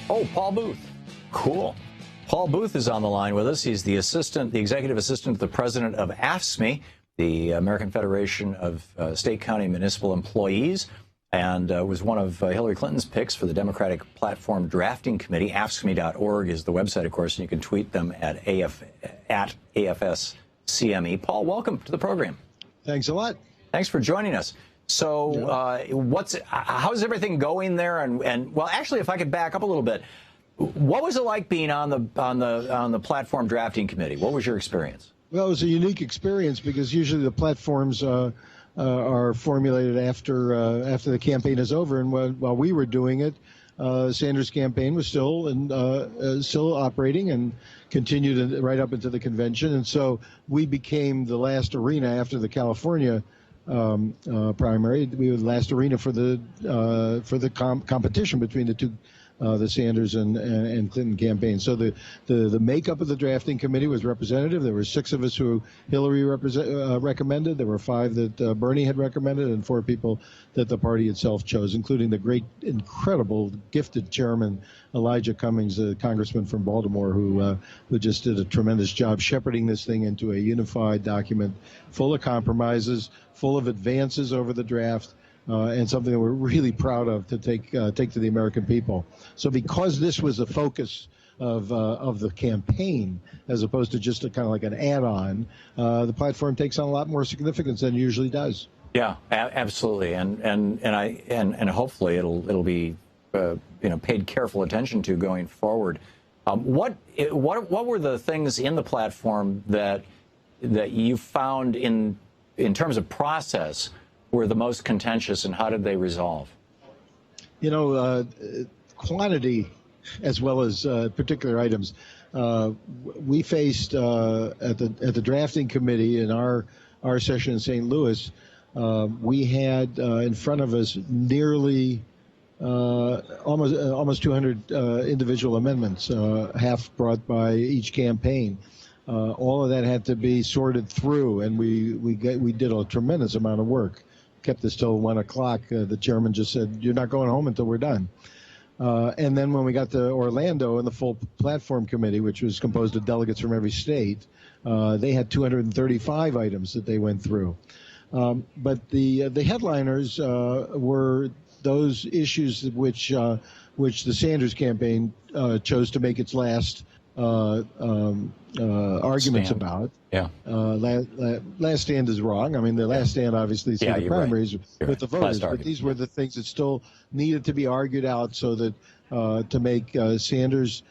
Oh, Paul Booth. Cool. Paul Booth is on the line with us. He's the executive assistant to the president of A.F.S.C.M.E, the American Federation of State, County, and Municipal Employees, and was one of Hillary Clinton's picks for the Democratic Platform Drafting Committee. AFSCME.org is the website, of course, and you can tweet them at A.F.S.C.M.E. Paul, welcome to the program. Thanks a lot. Thanks for joining us. So, how's everything going there? And well, actually, if I could back up a little bit, what was it like being on the platform drafting committee? What was your experience? Well, it was a unique experience because usually the platforms are formulated after the campaign is over, and while we were doing it, Sanders' campaign was still operating and continued right up into the convention, and so we became the last arena after the California primary. We were the last arena for the competition between the two. The Sanders and Clinton campaign. So the makeup of the drafting committee was representative. There were 6 of us who Hillary recommended. There were 5 that Bernie had recommended, and 4 people that the party itself chose, including the great, incredible, gifted chairman Elijah Cummings, the congressman from Baltimore, who just did a tremendous job shepherding this thing into a unified document full of compromises, full of advances over the draft. And something that we're really proud of to take to the American people. So because this was the focus of the campaign, as opposed to just a kind of like an add-on, the platform takes on a lot more significance than it usually does. Yeah, absolutely, and hopefully it'll be paid careful attention to going forward. What were the things in the platform that you found in terms of process were the most contentious, and how did they resolve? Quantity as well as particular items. We faced at the drafting committee in our session in St. Louis, we had in front of us nearly almost 200 individual amendments, half brought by each campaign. All of that had to be sorted through, and we did a tremendous amount of work. Kept us till 1 o'clock. The chairman just said, "You're not going home until we're done." And then when we got to Orlando and the full platform committee, which was composed of delegates from every state, they had 235 items that they went through. But the headliners were those issues which the Sanders campaign chose to make its last arguments about. Yeah. Last stand is wrong. I mean, the last stand obviously is the primaries with the voters, but these were the things that still needed to be argued out so that to make Sanders'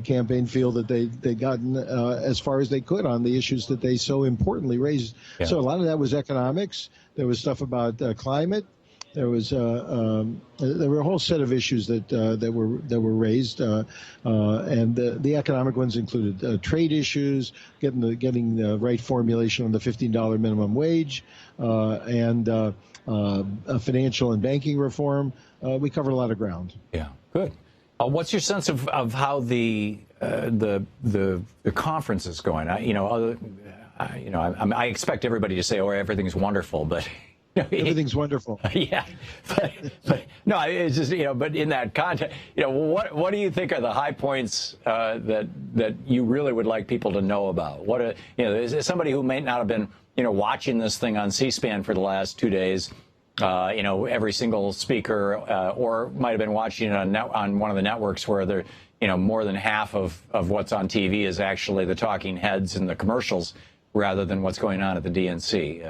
campaign feel that they'd gotten as far as they could on the issues that they so importantly raised. Yeah. So a lot of that was economics. There was stuff about climate. There were a whole set of issues that were raised, and the economic ones included trade issues, getting the right formulation on the $15 minimum wage, and financial and banking reform. We covered a lot of ground. Yeah, good. What's your sense of how the conference is going? I expect everybody to say, "Oh, everything's wonderful," but. Everything's wonderful. Yeah, but no, it's just but in that context, what do you think are the high points that you really would like people to know about? What is somebody who may not have been watching this thing on C-SPAN for the last 2 days, every single speaker, or might have been watching it on one of the networks where they're more than half of what's on TV is actually the talking heads and the commercials, rather than what's going on at the DNC.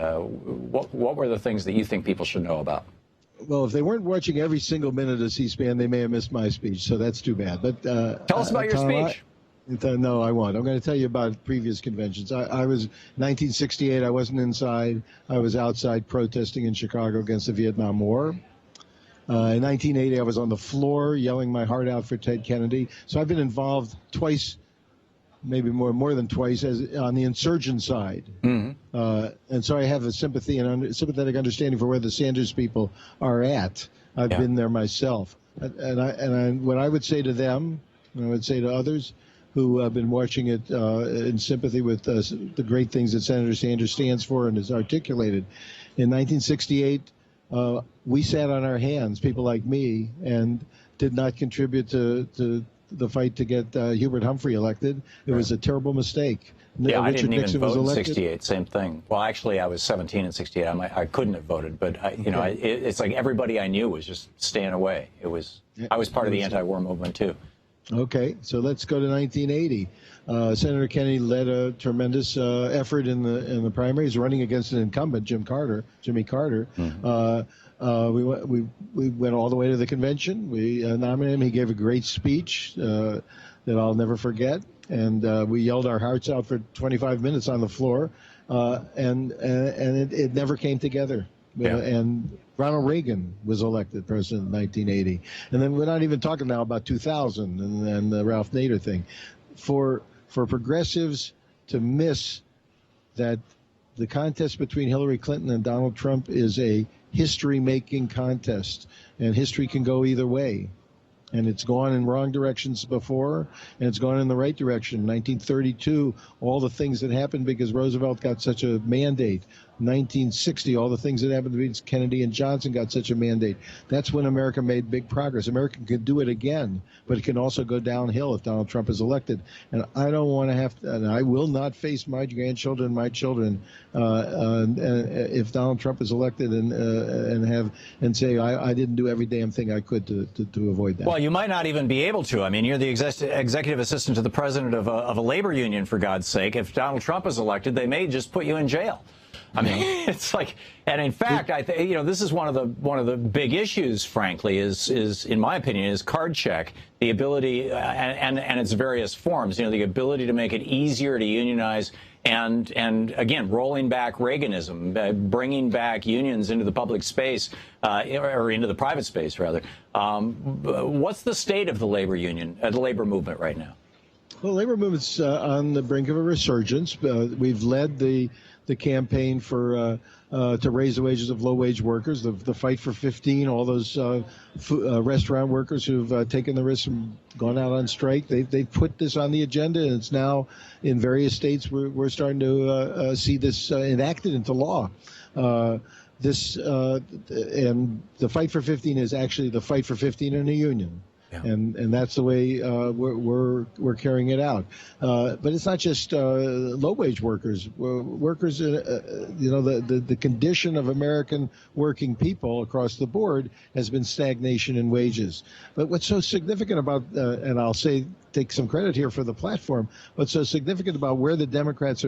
What were the things that you think people should know about? Well, if they weren't watching every single minute of C-SPAN, they may have missed my speech, so that's too bad. But tell us about your speech. No, I won't. I'm going to tell you about previous conventions. I was 1968. I wasn't inside. I was outside protesting in Chicago against the Vietnam War. In 1980, I was on the floor yelling my heart out for Ted Kennedy. So I've been involved twice, maybe more than twice, on the insurgent side. Mm-hmm. And so I have a sympathy and sympathetic understanding for where the Sanders people are at. I've been there myself. And what I would say to them, and I would say to others who have been watching it in sympathy with the great things that Senator Sanders stands for and has articulated. In 1968, we sat on our hands, people like me, and did not contribute to the fight to get Hubert Humphrey elected. It was a terrible mistake. Yeah, I didn't even Nixon was vote in elected. '68. Same thing. Well, actually, I was 17 in '68. I couldn't have voted, but it's like everybody I knew was just staying away. I was part of the anti-war movement too. Okay, so let's go to 1980. Senator Kennedy led a tremendous effort in the primaries, running against an incumbent, Jimmy Carter. We went all the way to the convention. We nominated him. He gave a great speech that I'll never forget, and we yelled our hearts out for 25 minutes on the floor, and it never came together. Yeah. And Ronald Reagan was elected president in 1980. And then we're not even talking now about 2000 and the Ralph Nader thing. For progressives to miss that the contest between Hillary Clinton and Donald Trump is a history-making contest, and history can go either way. And it's gone in wrong directions before, and it's gone in the right direction. 1932, all the things that happened because Roosevelt got such a mandate. 1960, all the things that happened because Kennedy and Johnson got such a mandate. That's when America made big progress. America can do it again, but it can also go downhill if Donald Trump is elected. And I don't want to have to, and I will not face my grandchildren and my children if Donald Trump is elected and say I didn't do every damn thing I could to avoid that. Well, you might not even be able to. I mean, you're the executive assistant to the president of a labor union, for God's sake. If Donald Trump is elected, they may just put you in jail. I mean, it's like, and in fact, I think this is one of the big issues, frankly, is in my opinion, is card check, the ability and its various forms. The ability to make it easier to unionize, and again, rolling back Reaganism, bringing back unions into the public space or into the private space rather. What's the state of the labor union, the labor movement right now? Well, labor movement's on the brink of a resurgence. We've led the campaign to raise the wages of low-wage workers, the fight for 15, all those restaurant workers who've taken the risk and gone out on strike. They've put this on the agenda, and it's now in various states we're starting to see this enacted into law. And the fight for 15 is actually the fight for 15 in a union. Yeah. And that's the way we're carrying it out. But it's not just low-wage workers. Workers, the condition of American working people across the board has been stagnation in wages. But what's so significant about, and I'll take some credit here for the platform, what's so significant about where the Democrats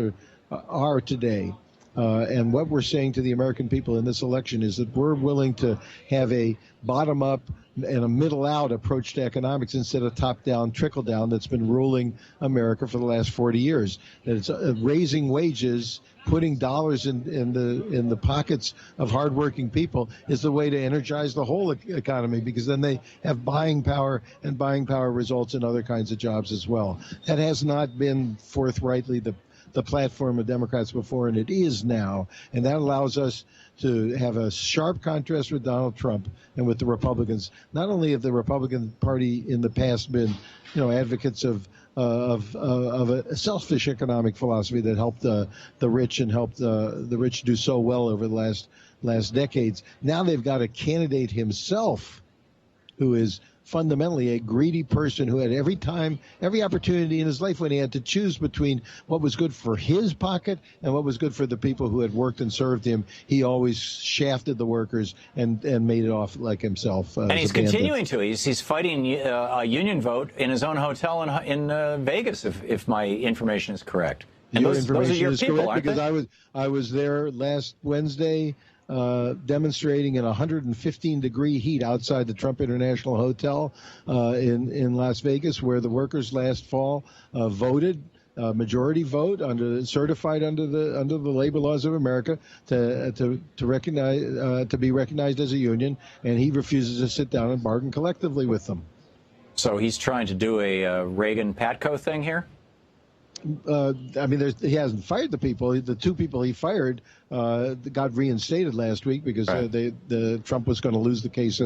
are today, and what we're saying to the American people in this election is that we're willing to have a bottom-up and a middle-out approach to economics instead of top-down, trickle-down that's been ruling America for the last 40 years. That it's raising wages, putting dollars in the pockets of hardworking people is the way to energize the whole economy, because then they have buying power, and buying power results in other kinds of jobs as well. That has not been forthrightly the platform of Democrats before, and it is now, and that allows us to have a sharp contrast with Donald Trump and with the Republicans. Not only have the Republican Party in the past been, advocates of a selfish economic philosophy that helped the rich and helped the rich do so well over the last decades. Now they've got a candidate himself who is fundamentally a greedy person who had every opportunity in his life when he had to choose between what was good for his pocket and what was good for the people who had worked and served him. He always shafted the workers and made it off like himself. And he's continuing to. He's fighting a union vote in his own hotel in Vegas, if my information is correct. And those are your people, aren't they? Because I was there last Wednesday. Demonstrating in 115-degree heat outside the Trump International Hotel in Las Vegas, where the workers last fall voted, majority vote, certified under the labor laws of America to recognize to be recognized as a union, and he refuses to sit down and bargain collectively with them. So he's trying to do a Reagan-Patco thing here? I mean, he hasn't fired the people. The two people he fired got reinstated last week because Trump was going to lose the case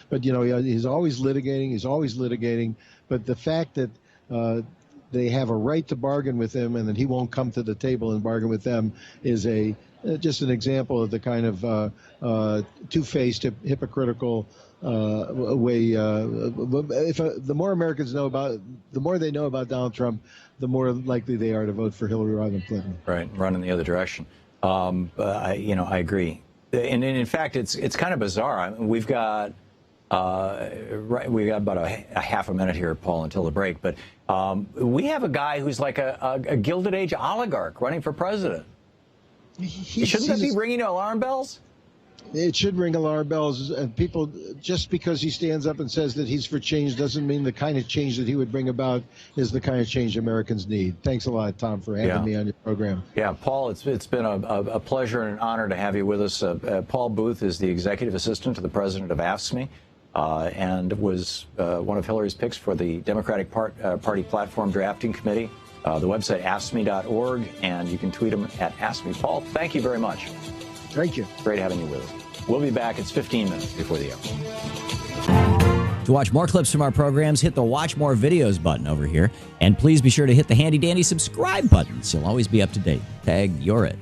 But he's always litigating. He's always litigating. But the fact that they have a right to bargain with him and that he won't come to the table and bargain with them is a just an example of the kind of two-faced, hypocritical way. The more Americans know about, the more they know about Donald Trump, the more likely they are to vote for Hillary rather than Clinton. Right, run in the other direction. I agree. And in fact, it's kind of bizarre. I mean, we've got about a half a minute here, Paul, until the break. But we have a guy who's like a Gilded Age oligarch running for president. Shouldn't that be ringing alarm bells? It should ring alarm bells. And people, just because he stands up and says that he's for change doesn't mean the kind of change that he would bring about is the kind of change Americans need. Thanks a lot, Thom, for having me on your program. Yeah, Paul, it's been a pleasure and an honor to have you with us. Paul Booth is the executive assistant to the president of A.F.S.C.M.E. And was one of Hillary's picks for the Democratic Party Platform Drafting Committee. The website, AFSCME.org, and you can tweet him at AskMe. Paul, thank you very much. Thank you. Great having you with us. We'll be back. It's 15 minutes before the hour. To watch more clips from our programs, hit the Watch More Videos button over here. And please be sure to hit the handy-dandy subscribe button so you'll always be up to date. Tag, you're it.